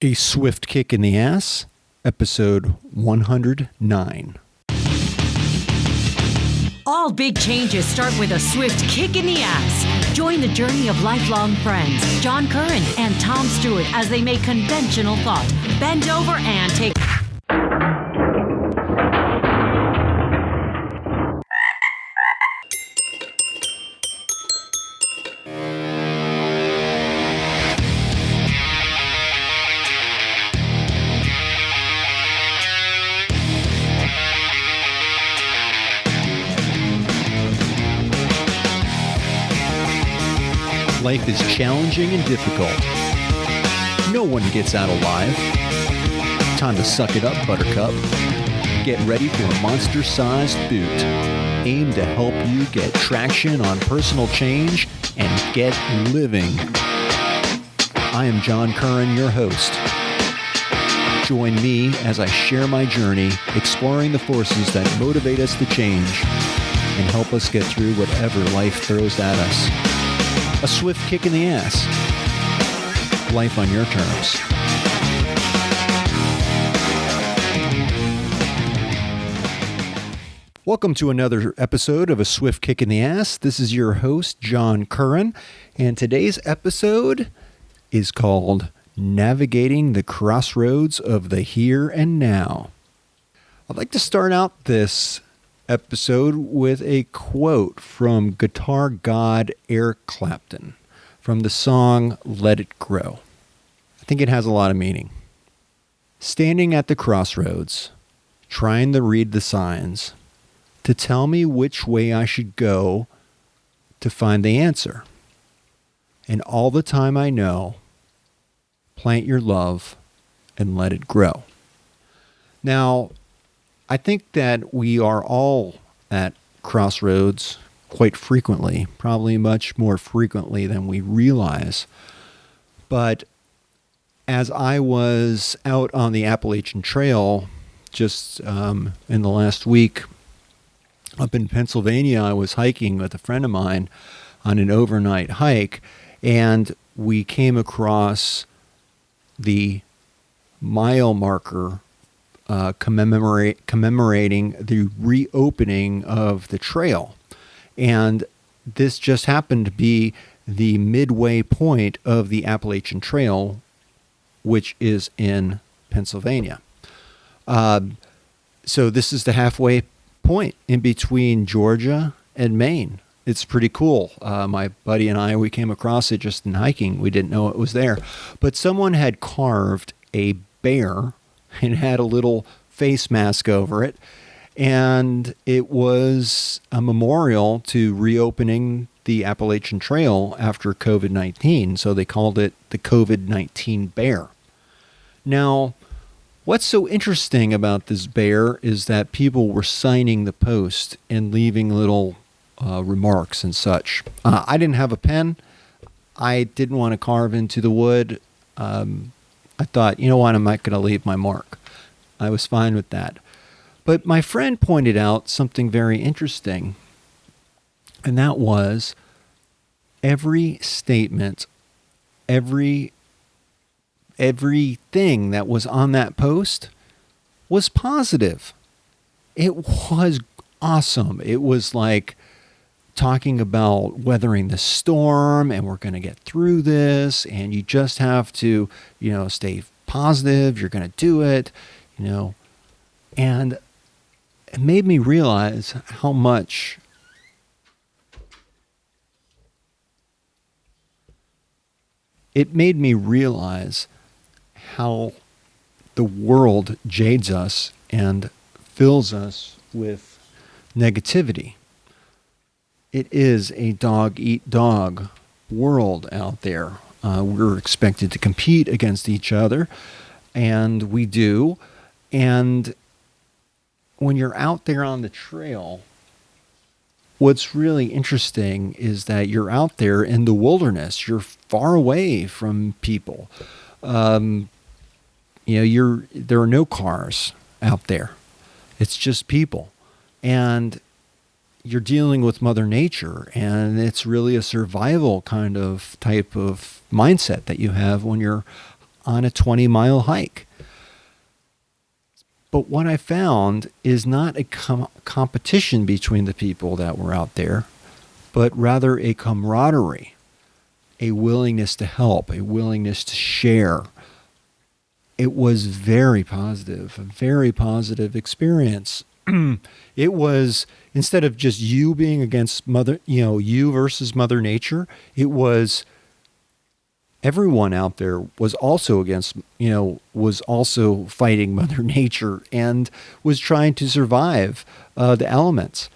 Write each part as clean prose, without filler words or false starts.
A Swift Kick in the Ass, episode 109. All big changes start with a swift kick in the ass. Join the journey of lifelong friends, John Curran and Tom Stewart, as they make conventional thought bend over and take... Life is challenging and difficult. No one gets out alive. Time to suck it up, Buttercup. Get ready for a monster-sized boot, aimed to help you get traction on personal change and get living. I am John Curran, your host. Join me as I share my journey, exploring the forces that motivate us to change and help us get through whatever life throws at us. A swift kick in the ass. Life on your terms. Welcome to another episode of A Swift Kick in the Ass. This is your host, John Curran, and today's episode is called Navigating the Crossroads of the Here and Now. I'd like to start out this episode with a quote from guitar god Eric Clapton from the song Let It Grow. I think it has a lot of meaning. Standing at the crossroads, trying to read the signs to tell me which way I should go to find the answer. And all the time I know, plant your love and let it grow. Now, I think that we are all at crossroads quite frequently, probably much more frequently than we realize. But as I was out on the Appalachian Trail just in the last week up in Pennsylvania, I was hiking with a friend of mine on an overnight hike, and we came across the mile marker commemorating the reopening of the trail. And this just happened to be the midway point of the Appalachian Trail, which is in Pennsylvania. So this is the halfway point in between Georgia and Maine. It's pretty cool. My buddy and I, we came across it just in hiking. We didn't know it was there. But someone had carved a bear and had a little face mask over it. And it was a memorial to reopening the Appalachian Trail after COVID-19. So they called it the COVID-19 bear. Now, what's so interesting about this bear is that people were signing the post and leaving little remarks and such. I didn't have a pen. I didn't want to carve into the wood. I thought, you know what, I'm not going to leave my mark. I was fine with that. But my friend pointed out something very interesting, and that was every statement, everything that was on that post was positive. It was awesome. It was like talking about weathering the storm, and we're going to get through this, and you just have to, stay positive. You're going to do it, and it made me realize how much how the world jades us and fills us with negativity. It is a dog-eat-dog world out there. We're expected to compete against each other, and we do. And when you're out there on the trail, what's really interesting is that you're out there in the wilderness. You're far away from people. There are no cars out there. It's just people. And you're dealing with Mother Nature, and it's really a survival kind of type of mindset that you have when you're on a 20-mile hike. But what I found is not a competition between the people that were out there, but rather a camaraderie, a willingness to help, a willingness to share. It was very positive, a very positive experience. It was, instead of just you being against you versus Mother Nature, it was everyone out there was also against, was also fighting Mother Nature and was trying to survive the elements.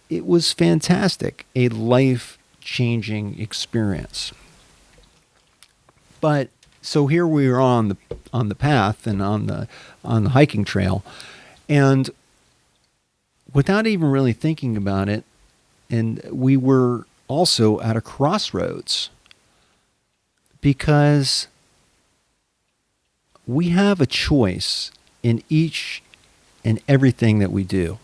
It was fantastic, a life-changing experience. But so here we are on the path and on the hiking trail, and without even really thinking about it, and we were also at a crossroads, because we have a choice in each and everything that we do,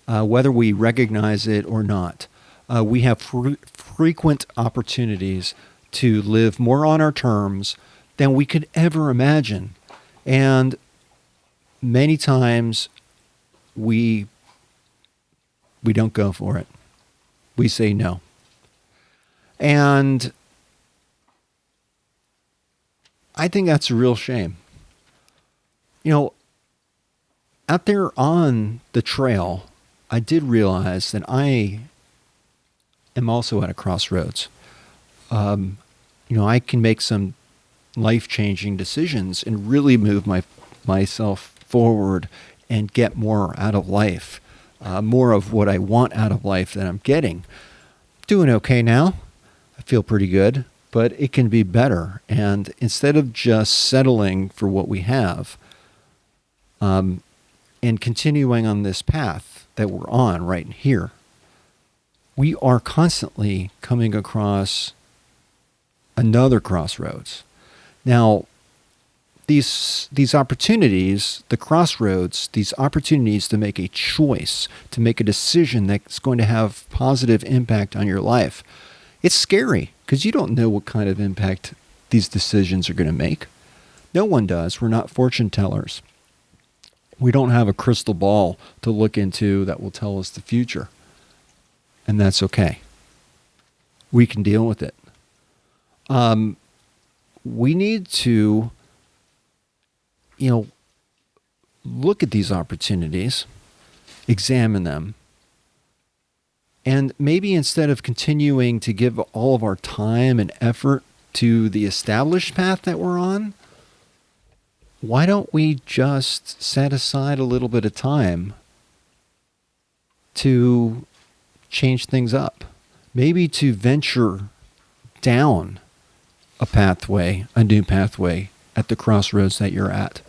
whether we recognize it or not. We have frequent opportunities to live more on our terms than we could ever imagine. And many times we don't go for it. We say no. And I think that's a real shame. Out there on the trail, I did realize that I am also at a crossroads. I can make some life-changing decisions and really move myself forward and get more out of life, more of what I want out of life than I'm getting. Doing okay now. I feel pretty good, but it can be better. And instead of just settling for what we have, and continuing on this path that we're on right here, we are constantly coming across another crossroads. Now, these opportunities, the crossroads, these opportunities to make a choice, to make a decision that's going to have positive impact on your life, it's scary because you don't know what kind of impact these decisions are going to make. No one does. We're not fortune tellers. We don't have a crystal ball to look into that will tell us the future. And that's okay. We can deal with it. We need to, look at these opportunities, examine them, and maybe instead of continuing to give all of our time and effort to the established path that we're on, why don't we just set aside a little bit of time to change things up? Maybe to venture down a new pathway at the crossroads that you're at.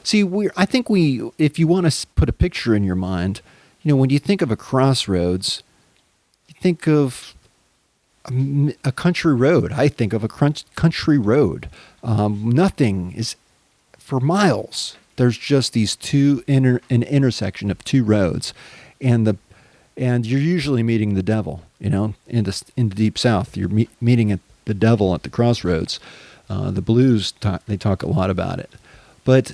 See, I think if you want to put a picture in your mind, when you think of a crossroads, you think of a country road. I think of a country road. Nothing is for miles. There's just these an intersection of two roads, and you're usually meeting the devil. In the deep south, you're meeting the devil at the crossroads. The blues they talk a lot about it, but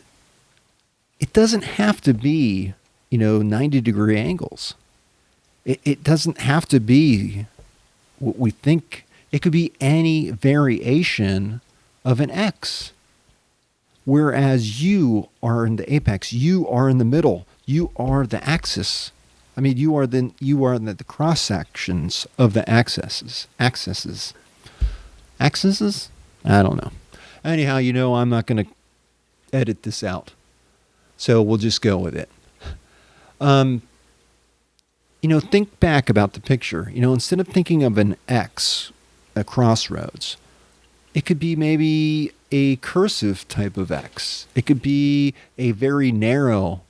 it doesn't have to be 90-degree angles. It doesn't have to be what we think. It could be any variation of an X. Whereas you are in the apex, you are in the middle, you are the axis. I mean, you are the cross sections of the axes. Axes? I don't know. Anyhow, I'm not going to edit this out, so we'll just go with it. Think back about the picture. Instead of thinking of an X, a crossroads, it could be maybe a cursive type of X. It could be a very narrow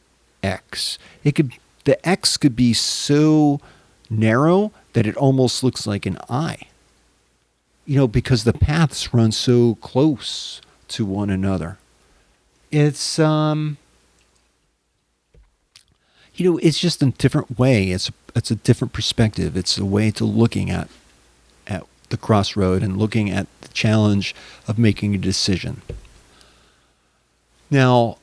X. The X could be so narrow that it almost looks like an I. Because the paths run so close to one another. It's it's just a different way. It's a different perspective. It's a way to looking at the crossroad and looking at the challenge of making a decision. Now,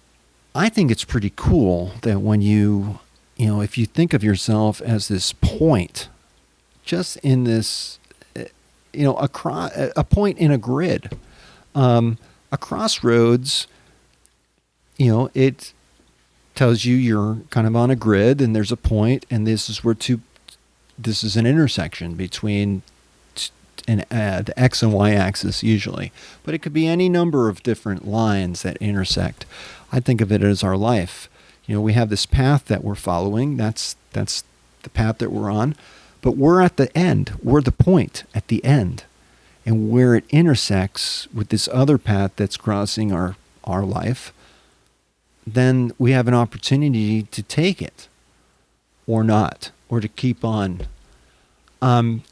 I think it's pretty cool that when if you think of yourself as this point, just in this, a point in a grid, a crossroads, it tells you you're kind of on a grid and there's a point, and this is an intersection between the X and Y axis usually, but it could be any number of different lines that intersect. I think of it as our life. We have this path that we're following. That's the path that we're on, but we're at the end. We're the point at the end, and where it intersects with this other path that's crossing our life, then we have an opportunity to take it or not, or to keep on.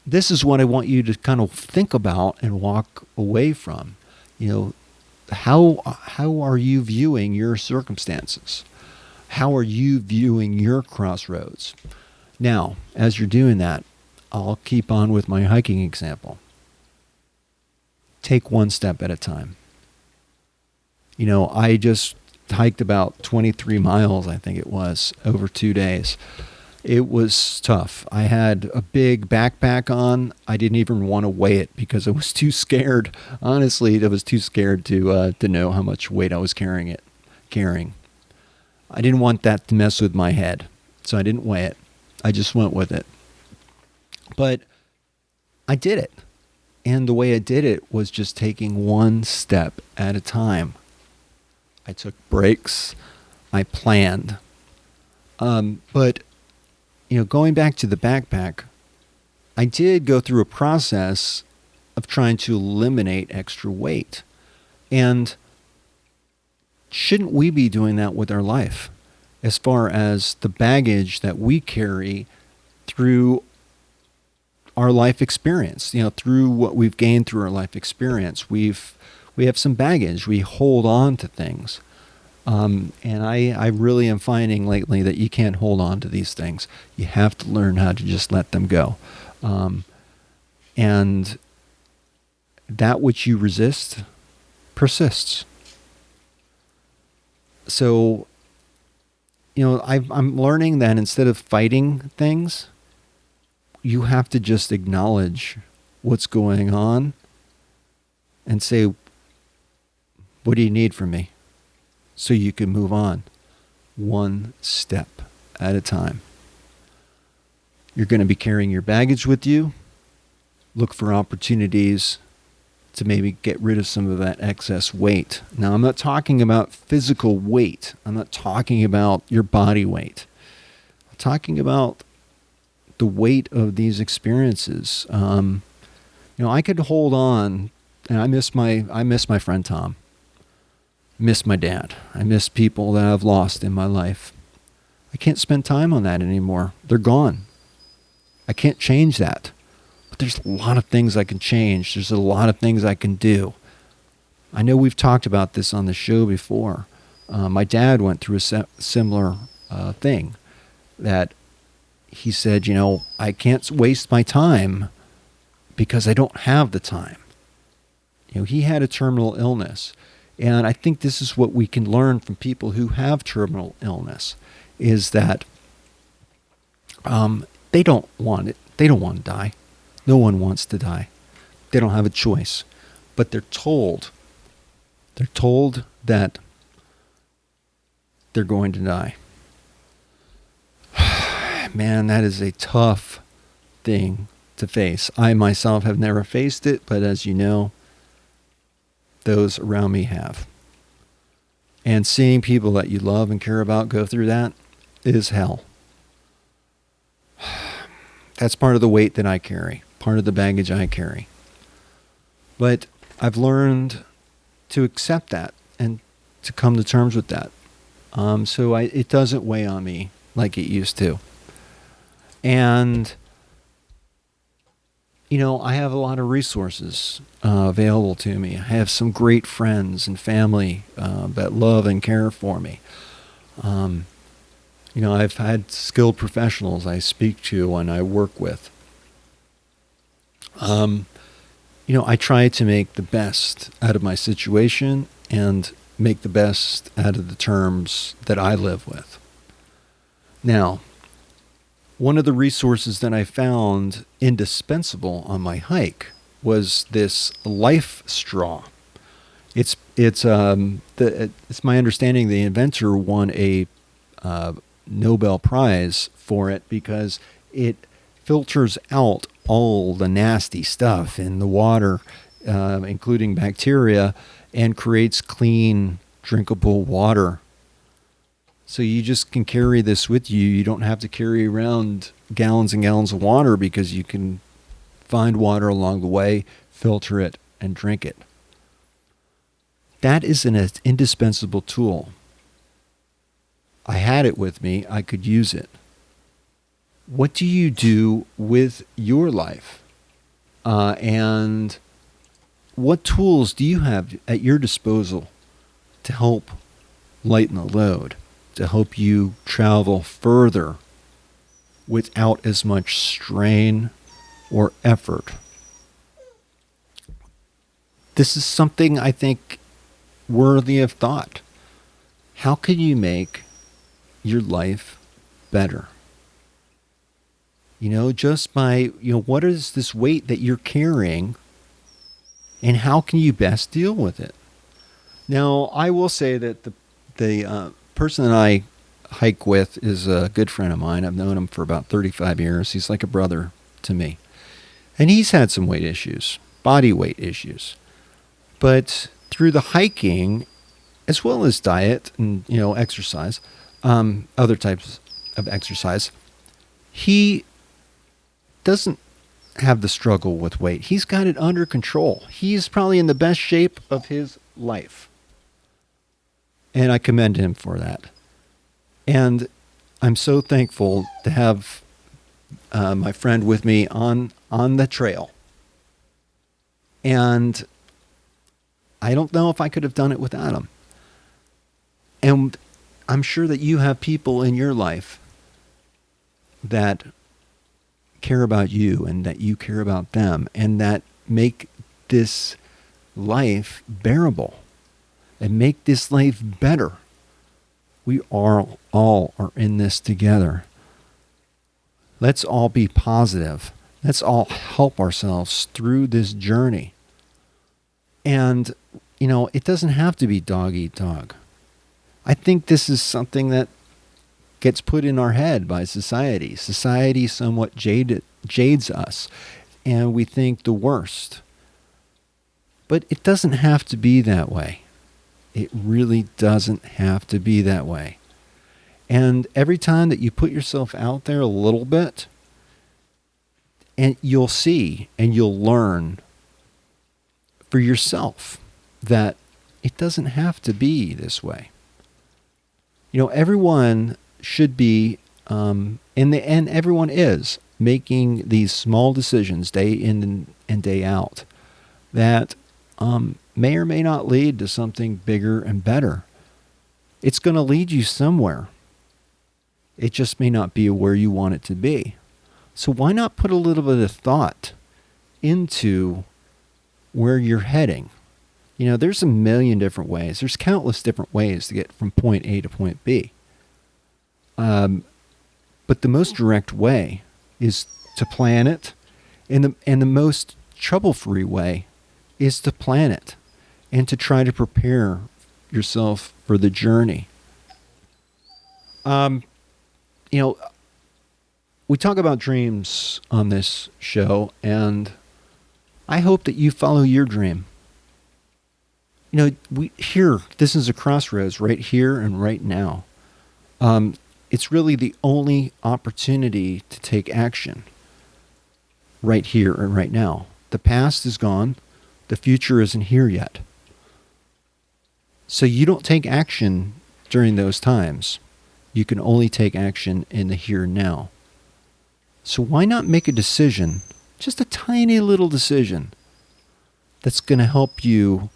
This is what I want you to kind of think about and walk away from. How are you viewing your circumstances? How are you viewing your crossroads? Now, as you're doing that, I'll keep on with my hiking example. Take one step at a time. I just hiked about 23 miles, I think it was, over 2 days. It was tough. I had a big backpack on. I didn't even want to weigh it because I was too scared. Honestly, I was too scared to know how much weight I was carrying. I didn't want that to mess with my head, so I didn't weigh it. I just went with it. But I did it. And the way I did it was just taking one step at a time. I took breaks. I planned. But going back to the backpack, I did go through a process of trying to eliminate extra weight. And shouldn't we be doing that with our life as far as the baggage that we carry through our life experience, through what we've gained through our life experience? We have some baggage. We hold on to things. And I really am finding lately that you can't hold on to these things. You have to learn how to just let them go. And that which you resist persists. So, I'm learning that instead of fighting things, you have to just acknowledge what's going on and say, what do you need from me? So you can move on one step at a time. You're going to be carrying your baggage with you. Look for opportunities to maybe get rid of some of that excess weight. Now, I'm not talking about physical weight. I'm not talking about your body weight. I'm talking about the weight of these experiences. I could hold on, and I miss my friend Tom. I miss my dad. I miss people that I've lost in my life. I can't spend time on that anymore. They're gone. I can't change that. But there's a lot of things I can change. There's a lot of things I can do. I know we've talked about this on the show before. My dad went through a similar thing that he said, I can't waste my time because I don't have the time. He had a terminal illness. And I think this is what we can learn from people who have terminal illness, is that they don't want it. They don't want to die. No one wants to die. They don't have a choice. But they're told that they're going to die. Man, that is a tough thing to face. I myself have never faced it, but as you know, those around me have. And seeing people that you love and care about go through that is hell. That's part of the weight that I carry, part of the baggage I carry. But I've learned to accept that and to come to terms with that. So it doesn't weigh on me like it used to. And I have a lot of resources available to me. I have some great friends and family that love and care for me. I've had skilled professionals I speak to and I work with. I try to make the best out of my situation and make the best out of the terms that I live with. Now, one of the resources that I found indispensable on my hike was this life straw. It's my understanding the inventor won a Nobel Prize for it because it filters out all the nasty stuff in the water, including bacteria, and creates clean, drinkable water. So you just can carry this with you. You don't have to carry around gallons and gallons of water because you can find water along the way, filter it, and drink it. That is an indispensable tool. I had it with me. I could use it. What do you do with your life? And what tools do you have at your disposal to help lighten the load, to help you travel further without as much strain or effort? This is something I think worthy of thought. How can you make your life better? Just by, what is this weight that you're carrying and how can you best deal with it? Now, I will say that the person that I hike with is a good friend of mine. I've known him for about 35 years. He's like a brother to me. And he's had some weight issues, body weight issues. But through the hiking, as well as diet and, exercise, other types of exercise, he doesn't have the struggle with weight. He's got it under control. He's probably in the best shape of his life. And I commend him for that. And I'm so thankful to have my friend with me on the trail. And I don't know if I could have done it without him. And I'm sure that you have people in your life that care about you and that you care about them and that make this life bearable and make this life better. We all are in this together. Let's all be positive. Let's all help ourselves through this journey. And, it doesn't have to be dog eat dog. I think this is something that gets put in our head by society. Society somewhat jades us, and we think the worst. But it doesn't have to be that way. It really doesn't have to be that way. And every time that you put yourself out there a little bit, and you'll see and you'll learn for yourself that it doesn't have to be this way. Everyone should be, in the end, everyone is making these small decisions day in and day out that may or may not lead to something bigger and better. It's going to lead you somewhere. It just may not be where you want it to be. So why not put a little bit of thought into where you're heading? There's a million different ways. There's countless different ways to get from point A to point B. But the most direct way is to plan it, and the most trouble-free way is to plan it and to try to prepare yourself for the journey. We talk about dreams on this show, and I hope that you follow your dream. This is a crossroads right here and right now. It's really the only opportunity to take action right here and right now. The past is gone. The future isn't here yet. So you don't take action during those times. You can only take action in the here and now. So why not make a decision, just a tiny little decision, that's going to help you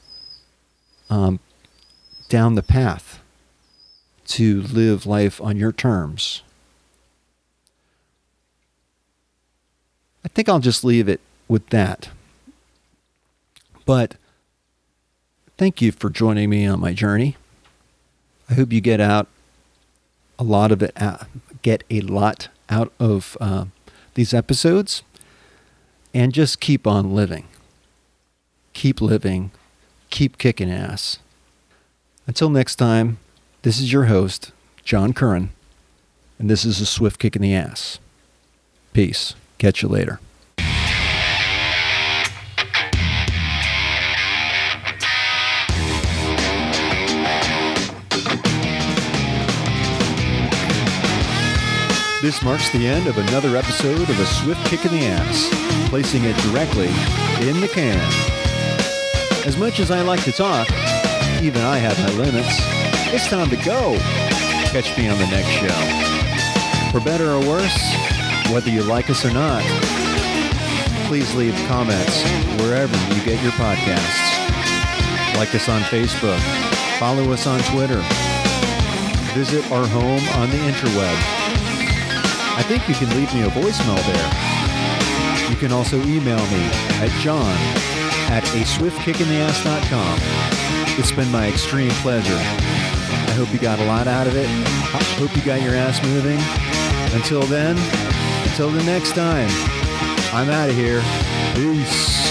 down the path to live life on your terms. I think I'll just leave it with that. But thank you for joining me on my journey. I hope you get a lot out of these episodes, and just keep on living. Keep living. Keep kicking ass. Until next time, this is your host, John Curran, and this is a Swift Kick in the Ass. Peace. Catch you later. This marks the end of another episode of A Swift Kick in the Ass, placing it directly in the can. As much as I like to talk, even I have my limits. It's time to go. Catch me on the next show. For better or worse, whether you like us or not, please leave comments wherever you get your podcasts. Like us on Facebook. Follow us on Twitter. Visit our home on the interweb. I think you can leave me a voicemail there. You can also email me at john@aswiftkickintheass.com. It's been my extreme pleasure. I hope you got a lot out of it. I hope you got your ass moving. Until then, until the next time, I'm out of here. Peace.